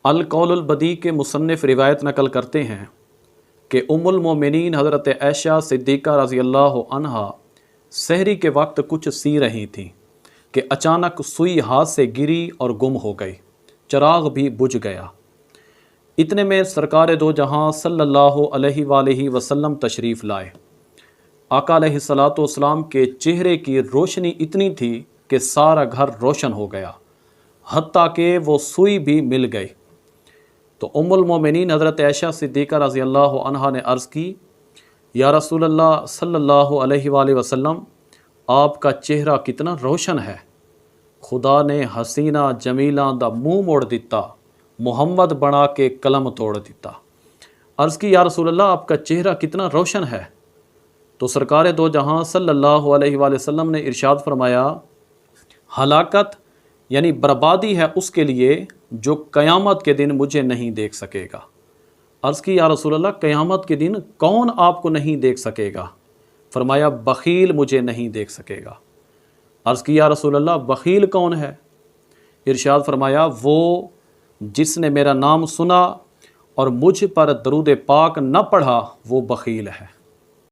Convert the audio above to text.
القول البدی کے مصنف روایت نقل کرتے ہیں کہ ام المومنین حضرت عائشہ صدیقہ رضی اللہ عنہا سحری کے وقت کچھ سی رہی تھیں کہ اچانک سوئی ہاتھ سے گری اور گم ہو گئی، چراغ بھی بجھ گیا۔ اتنے میں سرکار دو جہاں صلی اللہ علیہ وآلہ وسلم تشریف لائے۔ آقا علیہ الصلاۃ والسلام کے چہرے کی روشنی اتنی تھی کہ سارا گھر روشن ہو گیا، حتیٰ کہ وہ سوئی بھی مل گئی۔ تو ام المومنین حضرت عائشہ صدیقہ رضی اللہ عنہا نے عرض کی، یا رسول اللہ صلی اللہ علیہ وآلہ وسلم، آپ کا چہرہ کتنا روشن ہے، خدا نے حسینہ جمیلہ دا منہ موڑ دیتا، محمد بنا کے قلم توڑ دیتا۔ عرض کی، یا رسول اللہ آپ کا چہرہ کتنا روشن ہے؟ تو سرکار دو جہاں صلی اللہ علیہ وآلہ وسلم نے ارشاد فرمایا، ہلاکت یعنی بربادی ہے اس کے لیے جو قیامت کے دن مجھے نہیں دیکھ سکے گا۔ عرض کی، یا رسول اللہ قیامت کے دن کون آپ کو نہیں دیکھ سکے گا؟ فرمایا، بخیل مجھے نہیں دیکھ سکے گا۔ عرض کی، یا رسول اللہ بخیل کون ہے؟ ارشاد فرمایا، وہ جس نے میرا نام سنا اور مجھ پر درود پاک نہ پڑھا وہ بخیل ہے۔